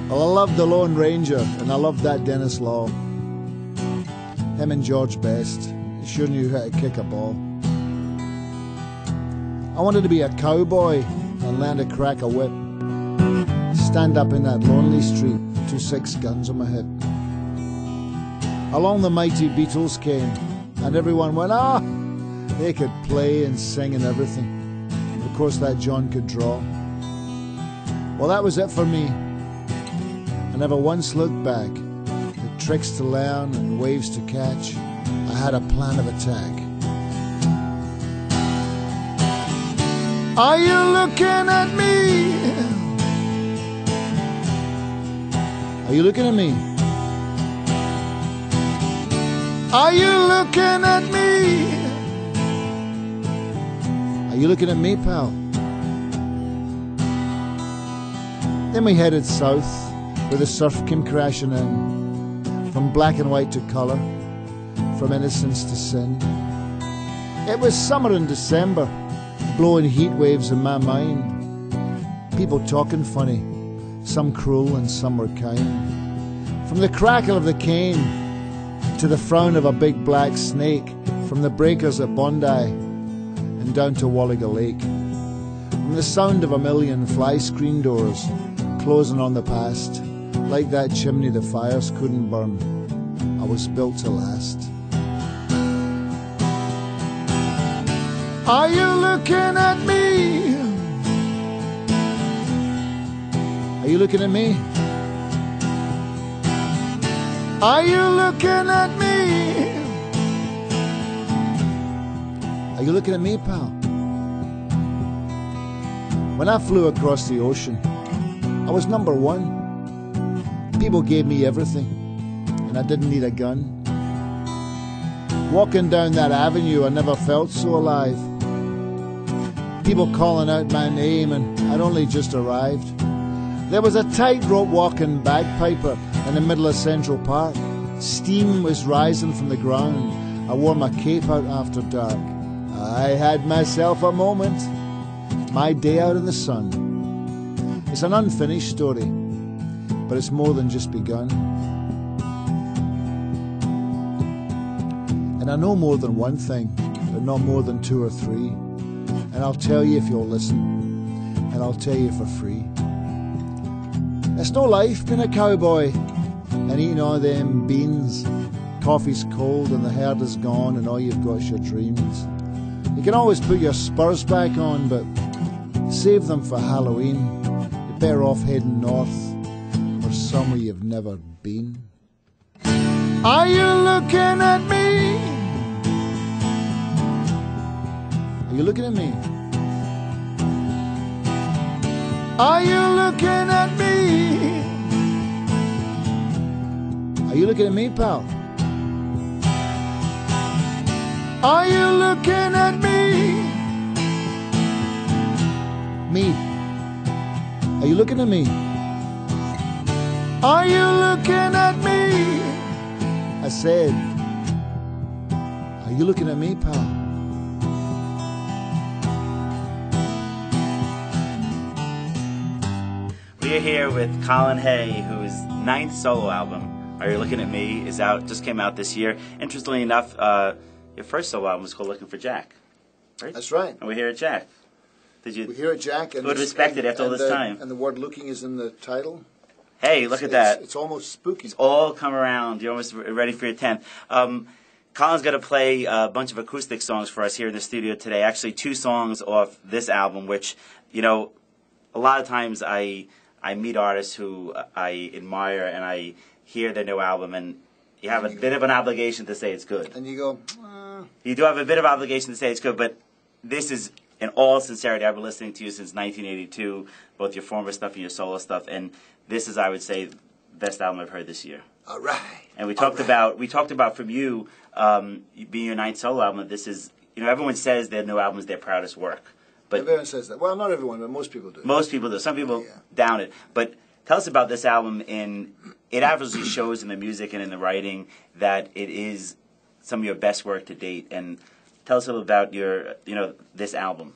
Well, I loved The Lone Ranger, and I loved that Dennis Law. Him and George Best. He sure knew how to kick a ball. I wanted to be a cowboy and learn to crack a whip. Stand up in that lonely street, 2 guns on my hip. Along the mighty Beatles came, and everyone went, ah! They could play and sing and everything. And of course, that John could draw. Well, that was it for me. I never once looked back. The tricks to learn and waves to catch. I had a plan of attack. Are you looking at me? Are you looking at me? Are you looking at me? Are you looking at me, pal? Then we headed south, where the surf came crashing in, from black and white to colour, from innocence to sin. It was summer in December, blowing heat waves in my mind. People talking funny, some cruel and some were kind. From the crackle of the cane to the frown of a big black snake, from the breakers at Bondi and down to Walliga Lake. From the sound of a million fly screen doors closing on the past, like that chimney the fires couldn't burn, I was built to last. Are you looking at me? Are you looking at me? Are you looking at me? Are you looking at me, pal? When I flew across the ocean, I was #1. People gave me everything, and I didn't need a gun. Walking down that avenue, I never felt so alive. People calling out my name, and I'd only just arrived. There was a tightrope walking bagpiper in the middle of Central Park. Steam was rising from the ground. I wore my cape out after dark. I had myself a moment, my day out in the sun. It's an unfinished story, but it's more than just begun. And I know more than one thing, but not more than 2 or 3. And I'll tell you if you'll listen, and I'll tell you for free. It's no life being a cowboy and eating all them beans. Coffee's cold and the herd is gone and all you've got is your dreams. You can always put your spurs back on, but save them for Halloween. You're better off heading north or somewhere you've never been. Are you looking at me? Are you looking at me? Are you looking at me? Are you looking at me, pal? Are you looking at me? Me. Are you looking at me? Are you looking at me? I said, are you looking at me, pal? We're here with Colin Hay, whose 9th solo album, Are You Looking at Me, is out, just came out this year. Interestingly enough, your first solo album was called Looking for Jack, right? That's right. And we're here at Jack. Did you? We're here at Jack. And would respect it after all this time. And the word "looking" is in the title. Hey, look at that. It's almost spooky. It's all come around. You're almost ready for your 10th. Colin's going to play a bunch of acoustic songs for us here in the studio today. Actually, 2 songs off this album, which, you know, a lot of times I meet artists who I admire and I hear their new album and you have a bit of an obligation to say it's good. And you go, You do have a bit of obligation to say it's good, but this is, in all sincerity, I've been listening to you since 1982, both your former stuff and your solo stuff, and this is, I would say, the best album I've heard this year. All right. And we talked about from you being your 9th solo album. This is, you know, everyone says their new album is their proudest work, but everyone says that. Well, not everyone, but most people do. Most people do. Some people down it. But tell us about this album. It obviously shows in the music and in the writing that it is some of your best work to date. And tell us a little about your, you know, this album.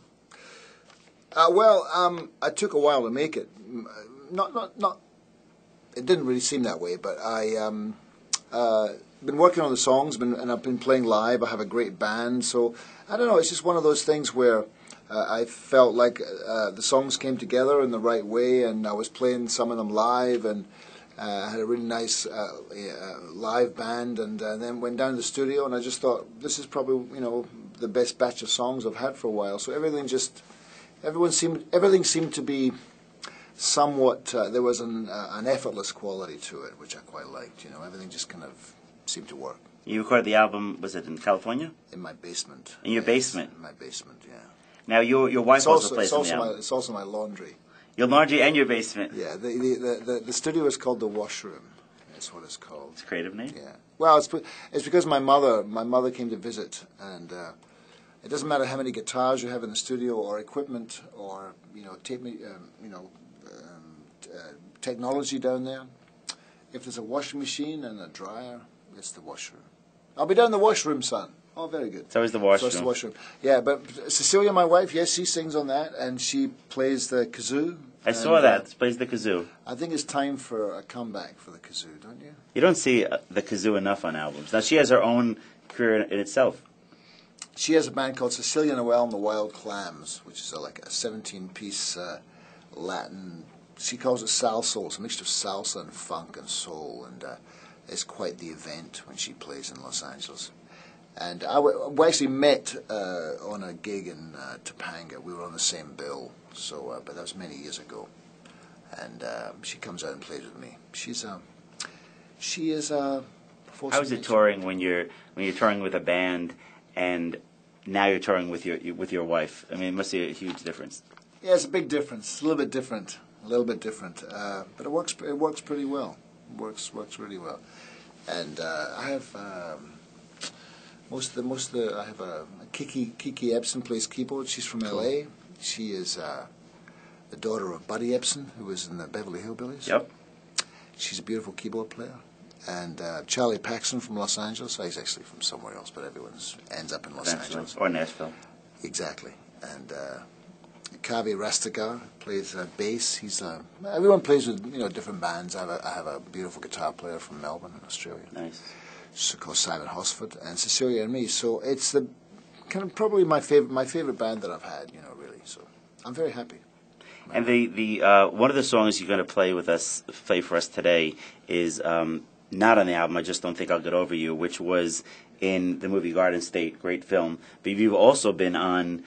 Well, I took a while to make it. Not it didn't really seem that way, but I been working on the songs, and I've been playing live. I have a great band, so I don't know. It's just one of those things where I felt like the songs came together in the right way, and I was playing some of them live, and I had a really nice live band, and then went down to the studio, and I just thought, this is probably the best batch of songs I've had for a while. So everything seemed to be somewhat. There was an effortless quality to it, which I quite liked. Everything just kind of seemed to work. You recorded the album, was it in California? In my basement. In your basement? In my basement, yeah. Now, your wife also plays on the album. It's also my laundry. Your laundry and your basement? Yeah, the studio is called the Washroom. That's what it's called. It's a creative name? Yeah. Well, it's because my mother came to visit, and it doesn't matter how many guitars you have in the studio or equipment or technology down there. If there's a washing machine and a dryer, it's the washroom. I'll be down the washroom, son. Oh, very good. So is the washroom. So it's the washroom. Yeah, but Cecilia, my wife, yes, she sings on that, and she plays the kazoo. I saw that. She plays the kazoo. I think it's time for a comeback for the kazoo, don't you? You don't see the kazoo enough on albums. Now, she has her own career in itself. She has a band called Cecilia Noel and the Wild Clams, which is like a 17-piece Latin. She calls it salsa. It's a mixture of salsa and funk and soul, and it's quite the event when she plays in Los Angeles. And we actually met on a gig in Topanga. We were on the same bill, so but that was many years ago. And she comes out and plays with me. She is a force. How is it touring when you're touring with a band and now you're touring with your wife? I mean, it must be a huge difference. Yeah, it's a big difference. It's a little bit different. But it works pretty well. It works really well. And I have most of the I have a Kiki Epson plays keyboard. She's from LA. She is the daughter of Buddy Epson, who was in the Beverly Hillbillies. Yep. She's a beautiful keyboard player. And Charlie Paxson from Los Angeles. He's actually from somewhere else, but everyone ends up in Los Angeles. Or Nashville. Exactly. And Kavi Rastegar plays bass. Everyone plays with different bands. I have a beautiful guitar player from Melbourne in Australia. Nice. Called Simon Hosford, and Cecilia and me. So it's the kind of probably my favorite band that I've had. Really. So I'm very happy. And the one of the songs you're going to play for us today is not on the album. I just don't think I'll get over you, which was in the movie Garden State, great film. But you've also been on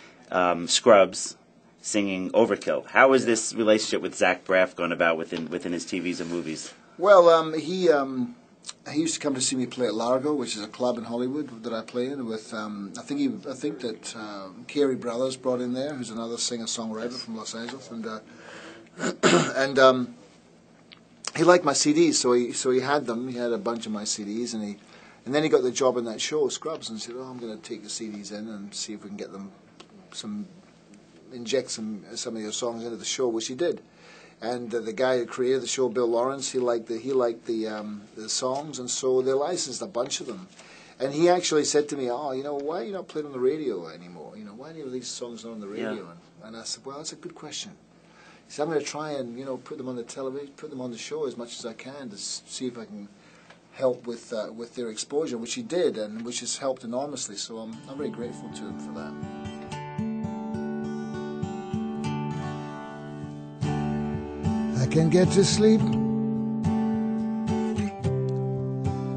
Scrubs, singing Overkill. How is this relationship with Zach Braff going about within his TVs and movies? Well, he used to come to see me play at Largo, which is a club in Hollywood that I play in with. I think that Carey Brothers brought in there, who's another singer-songwriter from Los Angeles, and he liked my CDs, so he had them. He had a bunch of my CDs, and then he got the job in that show, Scrubs, and said, I'm going to take the CDs in and see if we can get them inject some of your songs into the show, which he did. And the guy who created the show, Bill Lawrence, he liked the songs, and so they licensed a bunch of them. And he actually said to me, why are you not playing on the radio anymore? Why are these songs not on the radio? Yeah. And I said, well, that's a good question. He said, I'm going to try and put them on the television, put them on the show as much as I can to see if I can help with their exposure, which he did, and which has helped enormously. So I'm very grateful to him for that. I can't get to sleep.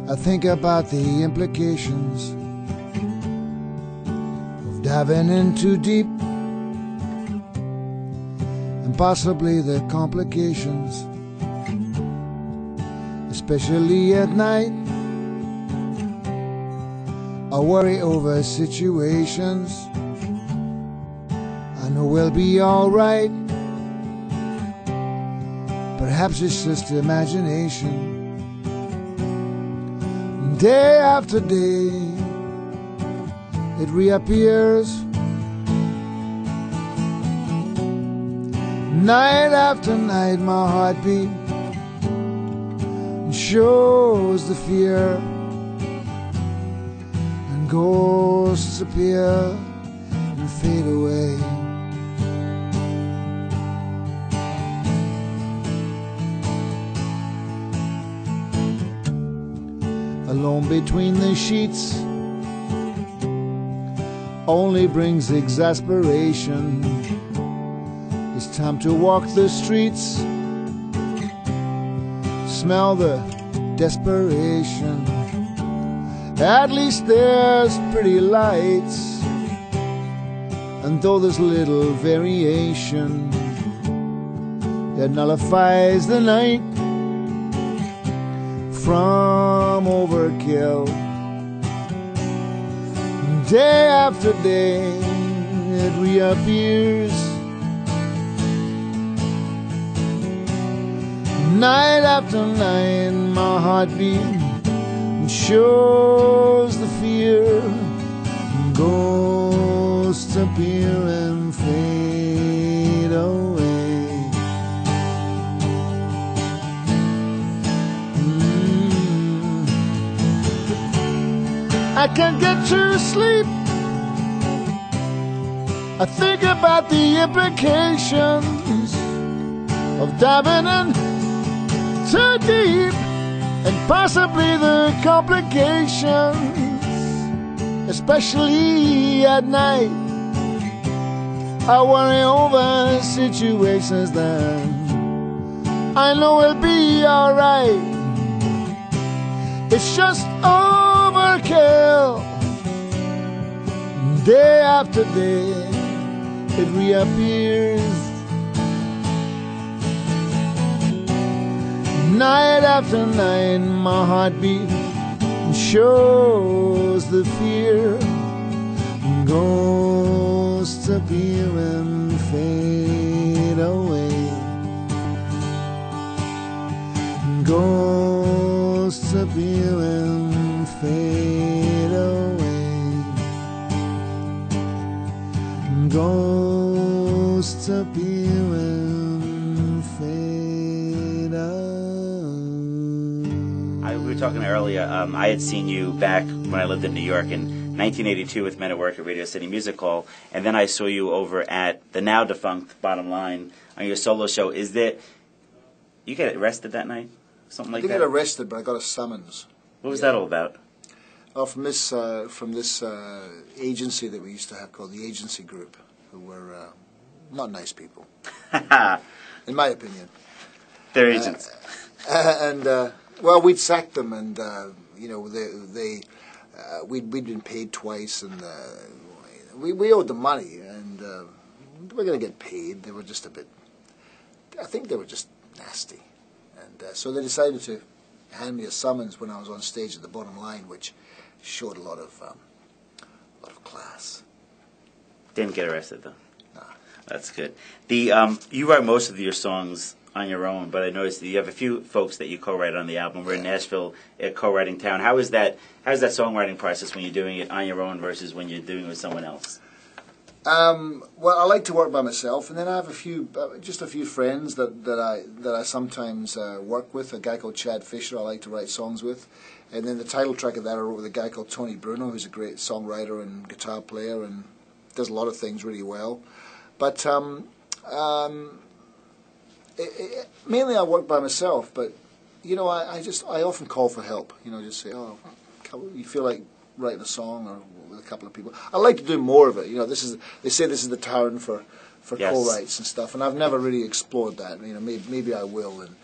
I think about the implications of diving in too deep, and possibly the complications, especially at night. I worry over situations I know we'll be alright. Perhaps it's just imagination. Day after day, it reappears. Night after night, my heartbeat shows the fear, and ghosts appear and fade away. alone between the sheets, only brings exasperation. It's time to walk the streets, smell the desperation. At least there's pretty lights, and though there's little variation, it nullifies the night from overkill. Day after day it reappears, night after night my heartbeat shows the fear. Ghosts appear and fade away. I can't get to sleep. I think about the implications of diving in too deep, and possibly the complications, especially at night. I worry over situations that I know will be alright. It's just overkill. Day after day it reappears, night after night my heartbeat shows the fear. Ghosts appear and fade away. Ghosts appear and fade away. Ghosts appear and fade away. We were talking earlier, I had seen you back when I lived in New York in 1982 with Men at Work at Radio City Music Hall, and then I saw you over at the now defunct Bottom Line on your solo show. Is there, you get arrested that night? Something like that? I didn't get arrested, but I got a summons. What was that all about? Oh, from this agency that we used to have called the Agency Group, who were not nice people, in my opinion. They're agents. Well, we'd sacked them, and we'd been paid twice, and we owed them money, and we're going to get paid. They were just a bit, I think they were just nasty, and so they decided to hand me a summons when I was on stage at the Bottom Line, which showed a lot of class. Didn't get arrested though. Nah. That's good. You write most of your songs on your own, but I noticed that you have a few folks that you co-write on the album. We're in Nashville, a co-writing town. How's that songwriting process when you're doing it on your own versus when you're doing it with someone else? Well, I like to work by myself, and then I have just a few friends that I sometimes work with. A guy called Chad Fisher I like to write songs with, and then the title track of that I wrote with a guy called Tony Bruno, who's a great songwriter and guitar player and does a lot of things really well. But mainly I work by myself, but I often call for help. Just say, oh, you feel like writing a song, or with a couple of people. I like to do more of it. They say this is the town for Yes. co-writes and stuff, and I've never really explored that. Maybe I will in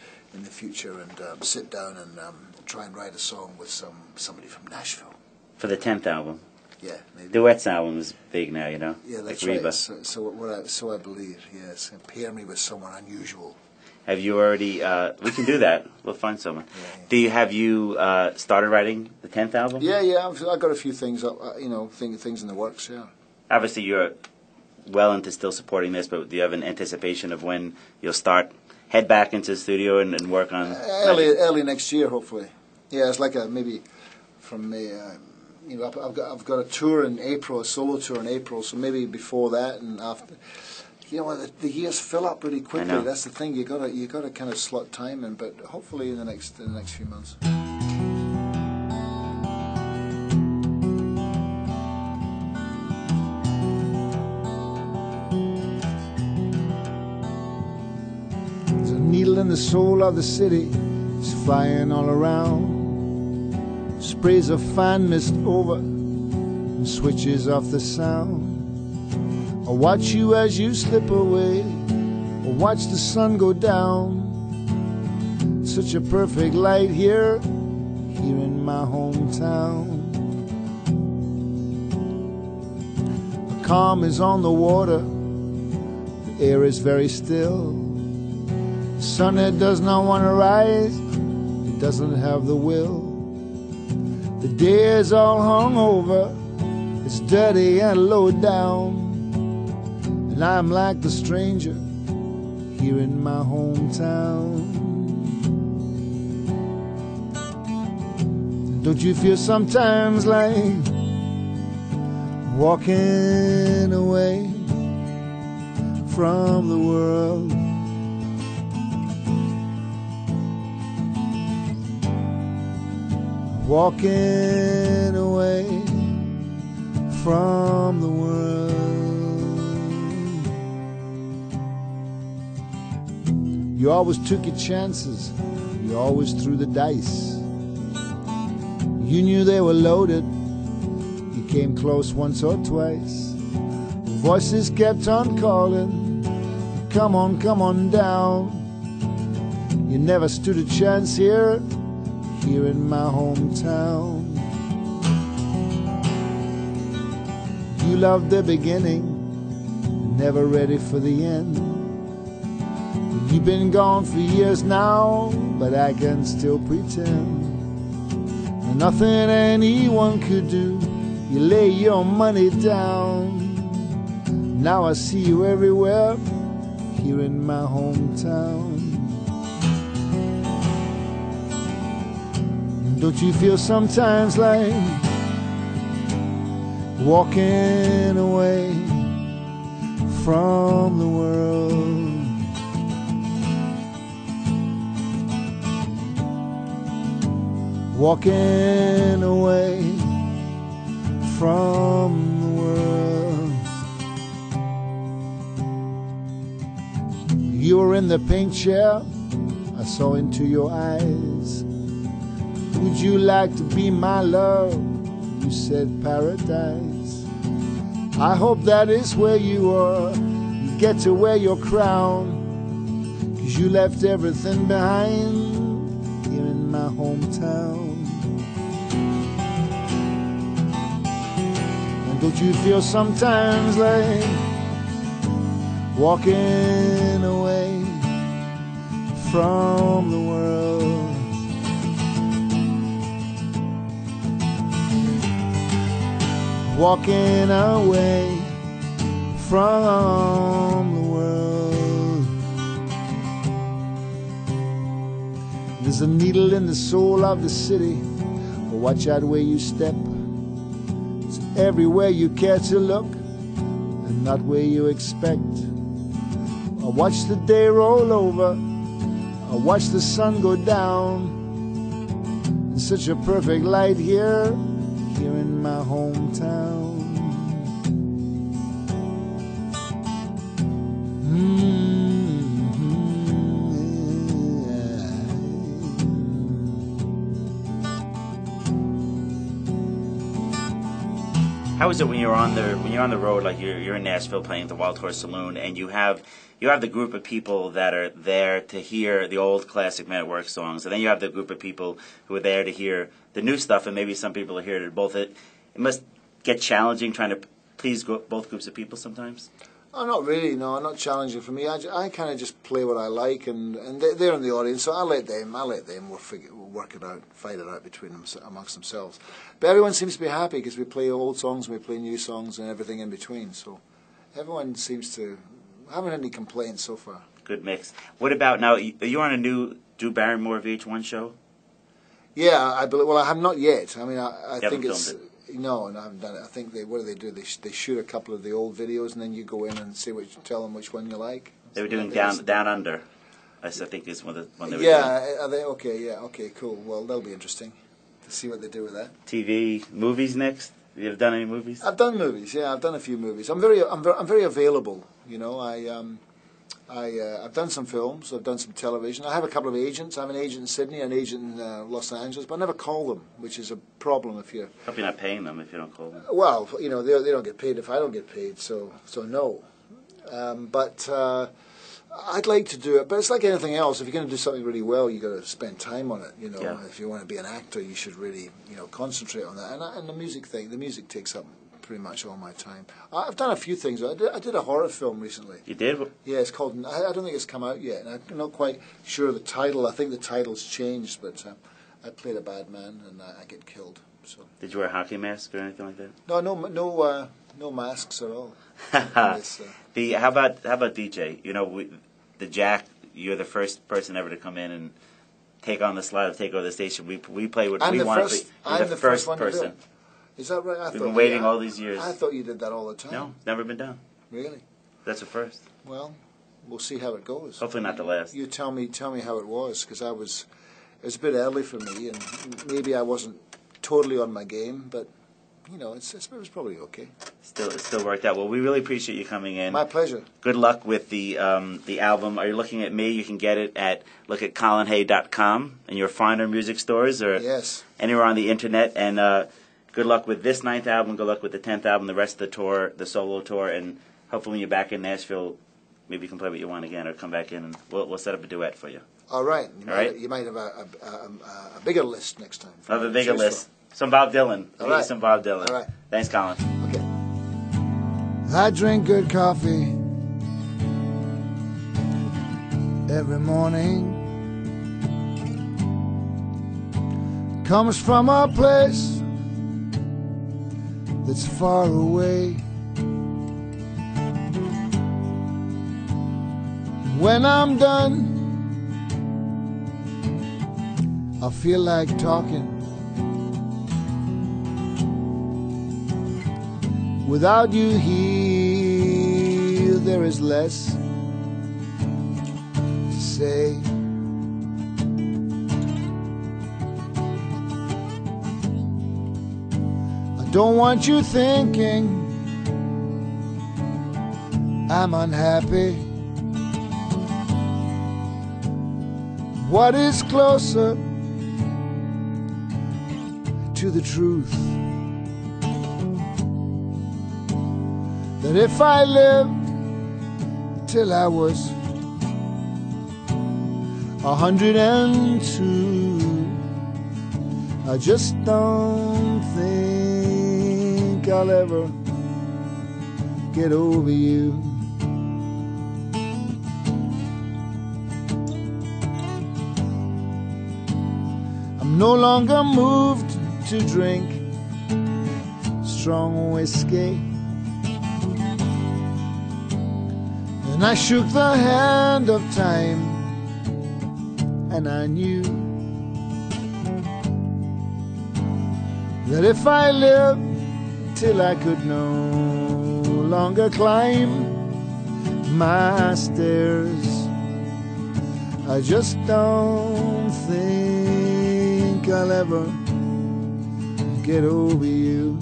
the future, and sit down and try and write a song with somebody from Nashville. For the 10th album. Yeah, maybe. Duets album is big now, Yeah, that's like right. Reba. So I believe. Yes, pair me with someone unusual. Have you already? We can do that. We'll find someone. Yeah. Have you started writing the 10th album? Yeah. I've got a few things up. Things in the works. Yeah. Obviously, you're well into still supporting this, but do you have an anticipation of when you'll head back into the studio and work on early next year, hopefully. Yeah, it's like maybe from May. I've got a tour in April, a solo tour in April, so maybe before that and after. The years fill up really quickly. I know. That's the thing. You gotta kind of slot time in, but hopefully in the next few months. There's a needle in the soul of the city. It's flying all around. sprays a fan mist over and switches off the sound. I watch you as you slip away, I watch the sun go down. Such a perfect light here in my hometown. A calm is on the water, the air is very still. The sun, it does not want to rise, it doesn't have the will. The day is all hung over, it's dirty and low down. And I'm like the stranger here in my hometown. Don't you feel sometimes like walking away from the world? Walking away from the world. You always took your chances, you always threw the dice. You knew they were loaded, you came close once or twice. Voices kept on calling, come on down. You never stood a chance here in my hometown. You loved the beginning, never ready for the end. You've been gone for years now, but I can still pretend. Nothing anyone could do, you lay your money down. Now I see you everywhere here in my hometown. Don't you feel sometimes like walking away from the world? Walking away from the world. You were in the pink chair, I saw into your eyes. Would you like to be my love? You said paradise. I hope that is where you are. You get to wear your crown, 'cause you left everything behind here in my hometown. And don't you feel sometimes like walking away from the world? Walking away from the world. There's a needle in the soul of the city, but watch out where you step. It's everywhere you care to look, and not where you expect. I watch the day roll over, I watch the sun go down. It's such a perfect light here in my hometown. How is it when you're on the road, like you're in Nashville playing at the Wild Horse Saloon, and you have the group of people that are there to hear the old classic Men at Work songs, and then you have the group of people who are there to hear the new stuff, and maybe some people are here to both. It must get challenging trying to please both groups of people sometimes. Oh, not really. No, not challenging for me. I kind of just play what I like, and they're in the audience, so I let them work it out, fight it out between them amongst themselves. But everyone seems to be happy because we play old songs and we play new songs and everything in between. So everyone seems to haven't had any complaints so far. Good mix. What about now? Are you on a new Drew Barrymore VH1 show? Yeah, I believe. Well, I have not yet. I mean, I think it's. It. No, and I haven't done it. I think what do they do? They shoot a couple of the old videos, and then you go in and tell them which one you like. They were doing Down Under. I think is one they were doing. Yeah, are they okay? Yeah, okay, cool. Well, that'll be interesting to see what they do with that. TV movies next. Have you ever done any movies? I've done movies. Yeah, I've done a few movies. I'm very available. You know, I've done some films, I've done some television. I have a couple of agents. I have an agent in Sydney, an agent in Los Angeles, but I never call them, which is a problem if you're... Hope you're not paying them if you don't call them. Well, you know, they don't get paid if I don't get paid, so no. But I'd like to do it, but it's like anything else. If you're going to do something really well, you've got to spend time on it, you know. Yeah. If you want to be an actor, you should really, you know, concentrate on that. And the music takes up pretty much all my time. I've done a few things. I did a horror film recently. You did? Yeah, it's called, I don't think it's come out yet, and I'm not quite sure of the title. I think the title's changed, but I played a bad man, and I get killed. So. Did you wear a hockey mask or anything like that? No masks at all. How about DJ? You know, the Jack. You're the first person ever to come in and take on the slot, take over the station. We play what we want. I'm the first one person. To do it. Is that right? We've been waiting all these years. I thought you did that all the time. No, never been done. Really? That's a first. Well, we'll see how it goes. Hopefully not the last. You tell me how it was, because it was a bit early for me, and maybe I wasn't totally on my game, but you know, it was probably okay. It still worked out. Well, we really appreciate you coming in. My pleasure. Good luck with the album. Are you looking at me? You can get it at colinhay.com in your finer music stores or anywhere on the internet. And good luck with this 9th album. Good luck with the 10th album, the rest of the tour, the solo tour, and hopefully when you're back in Nashville, maybe you can play what you want again or come back in and we'll set up a duet for you. All right. You might have a bigger list next time. A bigger list. Some Bob Dylan. All right. Some Bob Dylan. All right. Thanks, Colin. Okay. I drink good coffee every morning. Comes from a place that's far away. When I'm done, I feel like talking. Without you here, there is less to say. I don't want you thinking I'm unhappy. What is closer to the truth? That if I lived till I was 102, I just don't think I'll ever get over you. I'm no longer moved to drink strong whiskey. And I shook the hand of time, and I knew that if I lived till I could no longer climb my stairs, I just don't think I'll ever get over you.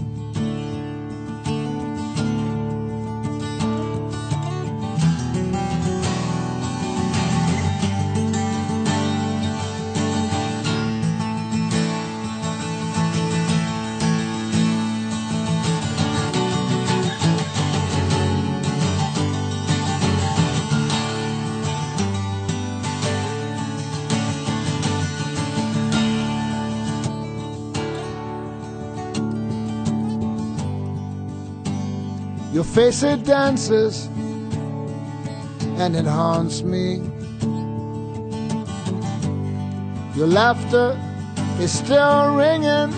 Your face, it dances and it haunts me. Your laughter is still ringing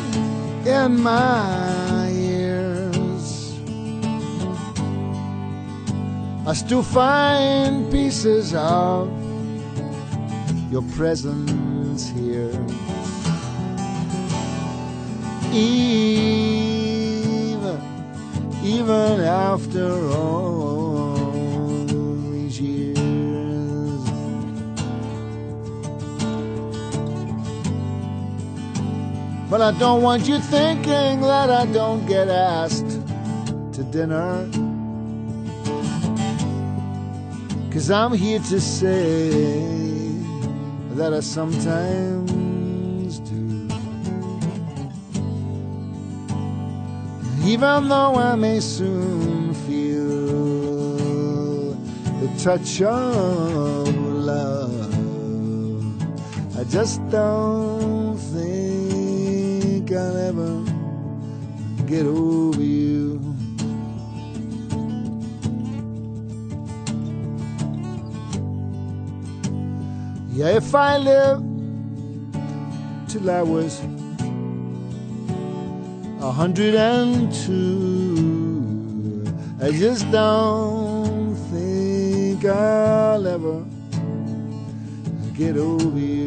in my ears. I still find pieces of your presence here. Even after all these years. But I don't want you thinking that I don't get asked to dinner. 'cause I'm here to say that I sometimes do. Even though I may soon feel the touch of love, I just don't think I'll ever get over you. Yeah, if I live till I was 102, I just don't think I'll ever get over you.